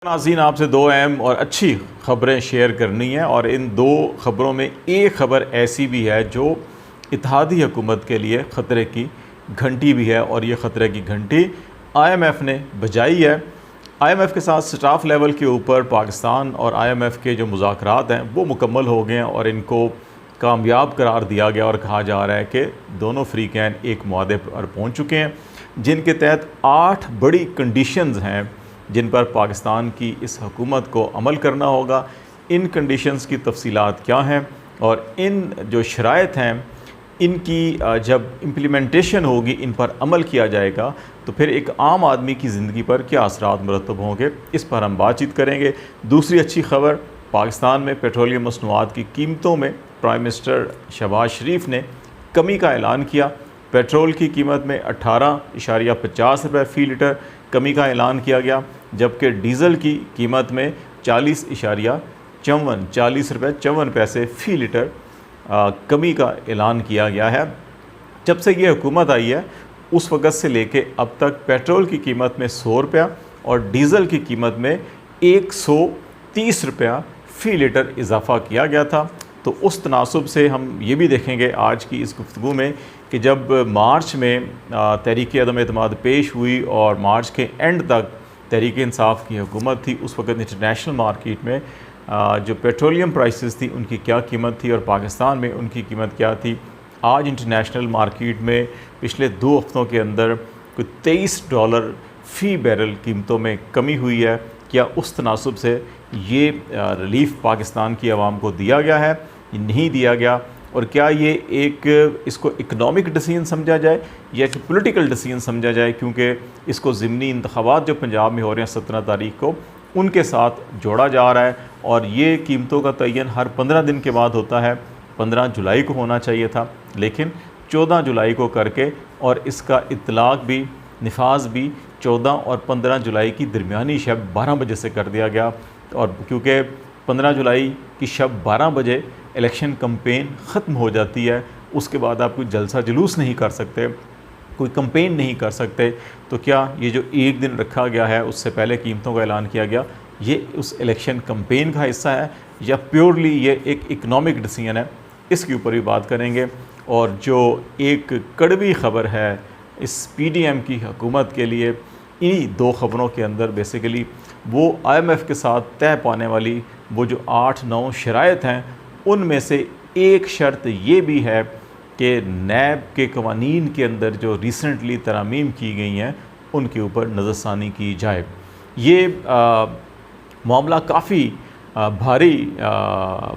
नाज़रीन, आपसे दो अहम और अच्छी ख़बरें शेयर करनी है और इन दो ख़बरों में एक ख़बर ऐसी भी है जो इत्तेहादी हुकूमत के लिए ख़तरे की घंटी भी है और ये ख़तरे की घंटी IMF ने बजाई है। IMF के साथ स्टाफ लेवल के ऊपर पाकिस्तान और IMF के जो मुज़ाकरात हैं वो मुकम्मल हो गए हैं और इनको कामयाब करार दिया गया और कहा जा रहा है कि दोनों फ़रीक़ैन एक मुआहदे पर पहुँच चुके हैं जिनके तहत 8 बड़ी कंडीशंस हैं जिन पर पाकिस्तान की इस हुकूमत को अमल करना होगा। इन कंडीशंस की तफसीलात क्या हैं और इन जो शराइत हैं इनकी जब इम्प्लीमेंटेशन होगी, इन पर अमल किया जाएगा तो फिर एक आम आदमी की ज़िंदगी पर क्या असरात मुरतब होंगे, इस पर हम बातचीत करेंगे। दूसरी अच्छी ख़बर, पाकिस्तान में पेट्रोलियम मसनूआत की कीमतों में प्राइम मिनिस्टर शहबाज शरीफ ने कमी का ऐलान किया। पेट्रोल की कीमत में 18.50 रुपये फ़ी लीटर कमी का ऐलान किया गया, जबकि डीज़ल की कीमत में 40 रुपये 54 पैसे फ़ी लीटर कमी का ऐलान किया गया है। जब से ये हुकूमत आई है उस वक़्त से लेके अब तक पेट्रोल की कीमत में 100 रुपया और डीज़ल की कीमत में 130 रुपया फ़ी लीटर इजाफ़ा किया गया था। तो उस तनासुब से हम ये भी देखेंगे आज की इस गुफ्तगू में कि जब मार्च में तहरीक अदम एतमाद पेश हुई और मार्च के एंड तक तहरीक इंसाफ की हुकूमत थी, उस वक़्त इंटरनेशनल मार्केट में जो पेट्रोलियम प्राइसेस थी उनकी क्या कीमत थी और पाकिस्तान में उनकी कीमत क्या थी। आज इंटरनेशनल मार्केट में पिछले 2 हफ़्तों के अंदर कोई $23 फ़ी बैरल कीमतों में कमी हुई है। क्या उस तनासुब से ये रिलीफ़ पाकिस्तान की आवाम को दिया गया है, नहीं दिया गया, और क्या ये एक इसको इकनॉमिक डिसीजन समझा जाए या कि पॉलिटिकल डिसीजन समझा जाए, क्योंकि इसको ज़िमनी इंतखाबात जो पंजाब में हो रहे हैं 17 तारीख को उनके साथ जोड़ा जा रहा है और ये कीमतों का तयन हर 15 दिन के बाद होता है। 15 जुलाई को होना चाहिए था लेकिन 14 जुलाई को करके और इसका इतलाक़ भी निफाज भी 14 और 15 जुलाई की दरमियानी शब 12 बजे से कर दिया गया। और क्योंकि 15 जुलाई की शब 12 बजे इलेक्शन कैंपेन ख़त्म हो जाती है, उसके बाद आप कोई जलसा जुलूस नहीं कर सकते, कोई कैंपेन नहीं कर सकते, तो क्या ये जो एक दिन रखा गया है उससे पहले कीमतों का ऐलान किया गया, ये उस इलेक्शन कैंपेन का हिस्सा है या प्योरली ये एक इकनॉमिक डिसीजन है, इसके ऊपर भी बात करेंगे। और जो एक कड़वी ख़बर है इस PDM की हुकूमत के लिए, इन्हीं 2 ख़बरों के अंदर बेसिकली वो IMF के साथ तय पाने वाली वो जो 8-9 शराइत हैं उनमें से एक शर्त ये भी है कि नैब के कवानीन के अंदर जो रिसेंटली तरामीम की गई हैं उनके ऊपर नज़रसानी की जाए। ये मामला काफ़ी भारी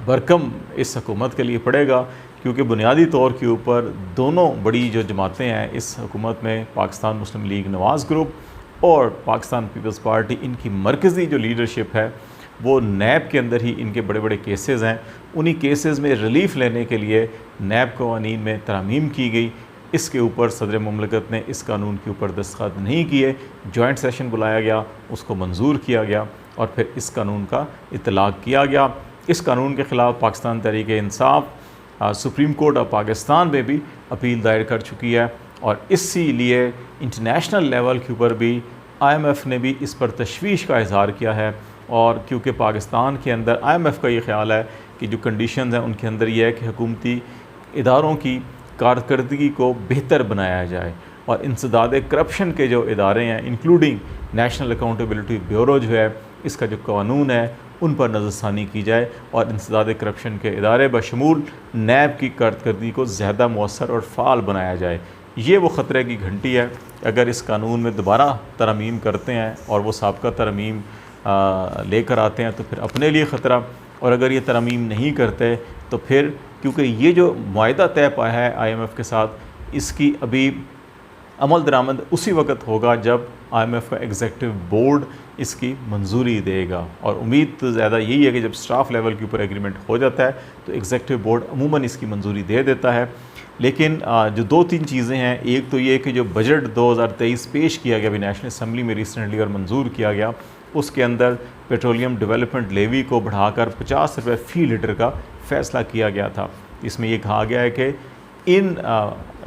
भरकम इस हुकूमत के लिए पड़ेगा, क्योंकि बुनियादी तौर के ऊपर दोनों बड़ी जो जमातें हैं इस हुकूमत में, पाकिस्तान मुस्लिम लीग नवाज़ ग्रुप और पाकिस्तान पीपल्स पार्टी, इनकी मरकज़ी जो लीडरशिप है वो नैब के अंदर ही इनके बड़े बड़े केसेस हैं। उन्हीं केसेस में रिलीफ़ लेने के लिए नैब कवानीन में तरामीम की गई। इसके ऊपर सदर मुमलिकत ने इस कानून के ऊपर दस्तखत नहीं किए, जॉइंट सेशन बुलाया गया, उसको मंजूर किया गया और फिर इस कानून का इतलाक़ किया गया। इस कानून के ख़िलाफ़ Pakistan Tehreek Insaf supreme court of Pakistan में भी अपील दायर कर चुकी है और इसीलिए इंटरनेशनल लेवल के ऊपर भी IMF ने भी इस पर तशवीश का इज़हार किया है। और क्योंकि पाकिस्तान के अंदर IMF का ये ख्याल है कि जो कंडीशंस हैं उनके अंदर ये है कि हुकूमती इदारों की कारकर्दगी को बेहतर बनाया जाए और इंसदाद करप्शन के जो इदारे हैं इंक्लूडिंग नेशनल अकाउंटेबिलिटी ब्यूरो जो है, इसका जो कानून है उन पर नज़रसानी की जाए और इंसदाद करप्शन के इदारे बशमूल नैब की कारकर्दगी को ज़्यादा मौसर और फ़ाल बनाया जाए। ये वो ख़तरे की घंटी है। अगर इस कानून में दोबारा तरमीम करते हैं और वो साबका तरमीम लेकर आते हैं तो फिर अपने लिए ख़तरा, और अगर ये तरमीम नहीं करते तो फिर, क्योंकि ये जो मुआहदा तय पाया है IMF के साथ, इसकी अभी अमल दरामद उसी वक्त होगा जब IMF का एग्जीक्यूटिव बोर्ड इसकी मंजूरी देगा। और उम्मीद तो ज़्यादा यही है कि जब स्टाफ लेवल के ऊपर एग्रीमेंट हो जाता है तो एग्जीक्यूटिव बोर्ड अमूमन इसकी मंजूरी दे देता है। लेकिन जो 2-3 चीज़ें हैं, एक तो ये कि जो बजट 2023 पेश किया गया अभी नेशनल असम्बली में रिसेंटली और मंजूर किया गया, उसके अंदर पेट्रोलियम डेवलपमेंट लेवी को बढ़ाकर 50 रुपये फ़ी लीटर का फ़ैसला किया गया था। इसमें ये कहा गया है कि इन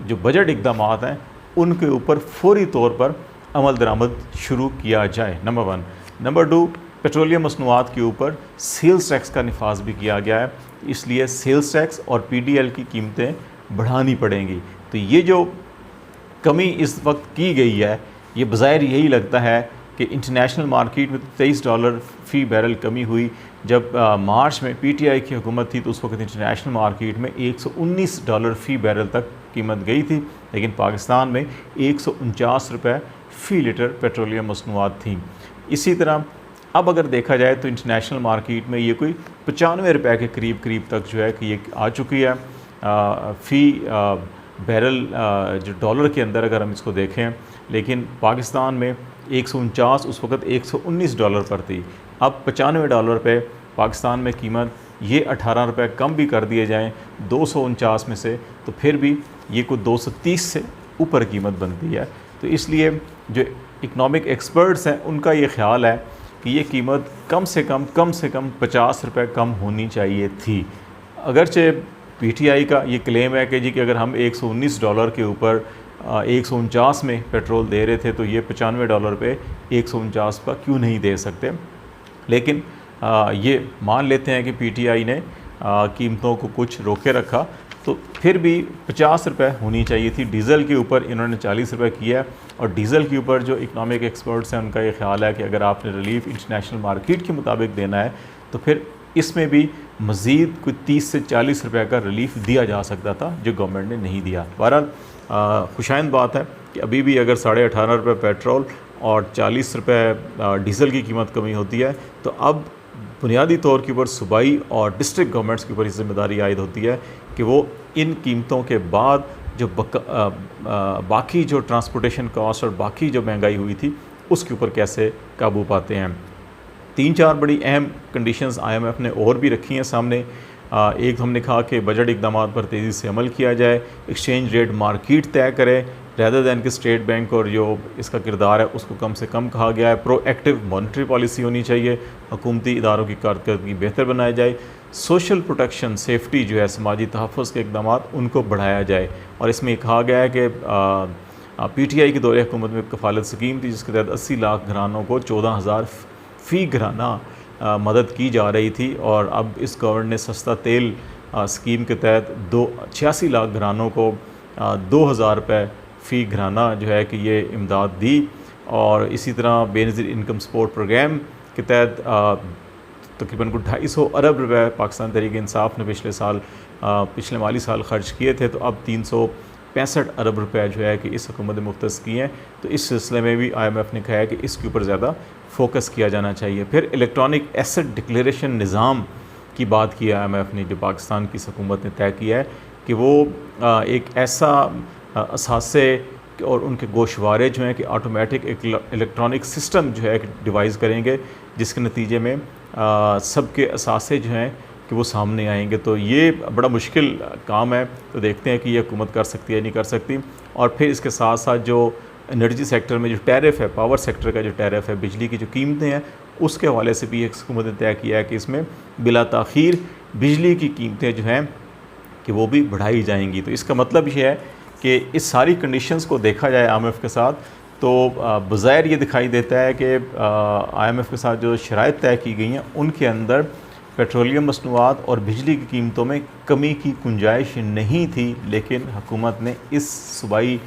जो बजट इक़दामात हैं उनके ऊपर फौरी तौर पर अमल दरामद शुरू किया जाए, नंबर 1। नंबर 2, पेट्रोलियम मसनूआत के ऊपर सेल्स टैक्स का निफाज भी किया गया है, इसलिए सेल्स टैक्स और PDL की कीमतें बढ़ानी पड़ेंगी। तो ये जो कमी इस वक्त की गई है, ये बज़ाहिर यही लगता है कि इंटरनेशनल मार्केट में $23 फ़ी बैरल कमी हुई। जब मार्च में PTI की हुकूमत थी तो उस वक्त इंटरनेशनल मार्केट में $119 फ़ी बैरल तक कीमत गई थी, लेकिन पाकिस्तान में ₹149 फ़ी लीटर पेट्रोलियम मसनूआत थी। इसी तरह अब अगर देखा जाए तो इंटरनेशनल मार्केट में ये कोई ₹95 के करीब तक जो है कि ये आ चुकी है फ़ी बैरल जो डॉलर के अंदर अगर हम इसको देखें। लेकिन पाकिस्तान में 149 उस वक्त $119 पर थी। अब $95 पे पाकिस्तान में कीमत, ये ₹18 कम भी कर दिए जाएँ 249 में से, तो फिर भी ये कोई 230 से ऊपर कीमत बनती है। तो इसलिए जो इकनॉमिक एक्सपर्ट्स हैं उनका ये ख्याल है कि ये कीमत कम से कम ₹50 कम होनी चाहिए थी। अगरचे PTI का ये क्लेम है कि जी कि अगर हम $119 के ऊपर 149 में पेट्रोल दे रहे थे तो ये $95 पे 149 का क्यों नहीं दे सकते। लेकिन ये मान लेते हैं कि PTI ने कीमतों को कुछ रोके रखा, तो फिर भी ₹50 होनी चाहिए थी। डीज़ल के ऊपर इन्होंने ₹40 किया है, और डीज़ल के ऊपर जो इकनॉमिक एक्सपर्ट्स हैं उनका ये ख्याल है कि अगर आपने रिलीफ इंटरनेशनल मार्केट के मुताबिक देना है तो फिर इसमें भी मज़ीद कोई ₹30 से ₹40 का रिलीफ दिया जा सकता था, जो गवर्नमेंट ने नहीं दिया। बहरहाल खुशाइंद बात है कि अभी भी अगर ₹18.5 पेट्रोल और ₹40 डीज़ल की कीमत कमी होती है, तो अब बुनियादी तौर के ऊपर सूबाई और डिस्ट्रिक्ट गवर्नमेंट्स के ऊपर ज़िम्मेदारी आयद होती है कि वो इन कीमतों के बाद जो बाकी जो ट्रांसपोर्टेशन कॉस्ट और बाकी जो महंगाई हुई थी उसके ऊपर कैसे काबू पाते हैं। 3-4 बड़ी अहम कंडीशंस IMF ने और भी रखी हैं सामने। एक हमने कहा कि बजट इकदामात पर तेज़ी से अमल किया जाए, एक्सचेंज रेट मार्केट तय करे रैदर दैन कि स्टेट बैंक और जो इसका किरदार है उसको कम से कम कहा गया है। प्रोएक्टिव मॉनेटरी पॉलिसी होनी चाहिए, हुकूमती इदारों की कारकर्दगी बेहतर बनाई जाए, सोशल प्रोटेक्शन सेफ्टी जो है समाजी तहफ़्फ़ुज़ के इक़दामात उनको बढ़ाया जाए। और इसमें कहा गया है कि PTI के दौरे हुकूमत में कफ़ालत स्कीम थी जिसके तहत 80 लाख घरानों को 14,000 फ़ी घराना मदद की जा रही थी, और अब इस गवर्नमेंट ने सस्ता तेल स्कीम के तहत 86 लाख घरानों को ₹2,000 फ़ी घराना जो है कि ये इमदाद दी। और इसी तरह बेनज़ीर इनकम सपोर्ट प्रोग्राम के तहत तकरीबन को ₹250 अरब पाकिस्तान तहरीक इंसाफ ने पिछले माली साल ख़र्च किए थे, तो अब 365 अरब रुपए जो है कि इस हुकूमत ने मुख्तस किए हैं। तो इस सिलसिले में भी IMF ने कहा है कि इसके ऊपर ज़्यादा फोकस किया जाना चाहिए। फिर इलेक्ट्रॉनिक एसेट डिक्लेरेशन निज़ाम की बात की है IMF ने, जो पाकिस्तान की हुकूमत ने तय किया है कि वो एक ऐसा असासे और उनके गोशवारे जो हैं कि ऑटोमेटिक इलेक्ट्रॉनिक सिस्टम जो है डिवाइस करेंगे, जिसके नतीजे में सबके असासे जो हैं कि वो सामने आएंगे। तो ये बड़ा मुश्किल काम है, तो देखते हैं कि ये हुकूमत कर सकती है नहीं कर सकती। और फिर इसके साथ साथ जो एनर्जी सेक्टर में जो टैरिफ है, पावर सेक्टर का जो टैरिफ है, बिजली की जो कीमतें हैं, उसके हवाले से भी एक हुकूमत ने तय किया है कि इसमें बिला ताख़ीर बिजली की कीमतें जो हैं कि वो भी बढ़ाई जाएंगी। तो इसका मतलब ये है कि इस सारी कंडीशंस को देखा जाए IMF के साथ, तो बज़ाहिर ये दिखाई देता है कि IMF के साथ जो शराइत तय की गई हैं उनके अंदर पेट्रोलियम मसनूआत और बिजली की कीमतों में कमी की गुंजाइश नहीं थी। लेकिन हुकूमत ने इस सूबाई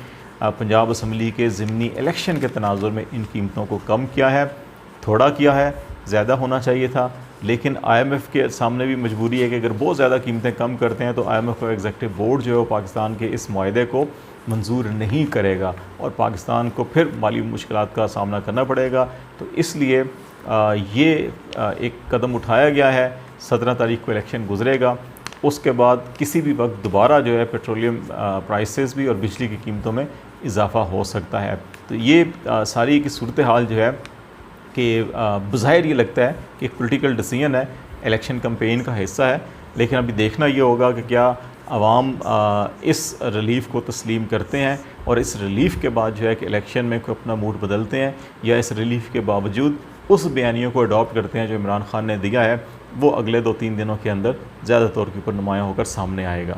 पंजाब असम्बली के ज़िमनी इलेक्शन के तनाजुर में इन कीमतों को कम किया है, थोड़ा किया है, ज़्यादा होना चाहिए था। लेकिन IMF के सामने भी मजबूरी है कि अगर बहुत ज़्यादा कीमतें कम करते हैं तो IMF का एग्जीक्यूटिव बोर्ड जो है वो पाकिस्तान के इस मुआहदे को मंजूर नहीं करेगा और पाकिस्तान को फिर माली मुश्किलात का सामना करना पड़ेगा। तो इसलिए ये एक कदम उठाया गया है। 17 तारीख को इलेक्शन गुजरेगा, उसके बाद किसी भी वक्त दोबारा जो है पेट्रोलियम प्राइसेस भी और बिजली की कीमतों में इजाफ़ा हो सकता है। तो ये सारी की सूरत हाल जो है कि बज़ाहिर ये लगता है कि एक पॉलिटिकल डिसीजन है, इलेक्शन कैंपेन का हिस्सा है। लेकिन अभी देखना ये होगा कि क्या आवाम इस रिलीफ़ को तस्लीम करते हैं और इस रिलीफ़ के बाद जो है कि इलेक्शन में कोई अपना मूड बदलते हैं, या इस रिलीफ़ के बावजूद उस बयानियों को अडॉप्ट करते हैं जो इमरान खान ने दिया है, वो अगले 2-3 दिनों के अंदर ज़्यादा तौर के ऊपर नुमायाँ होकर सामने आएगा।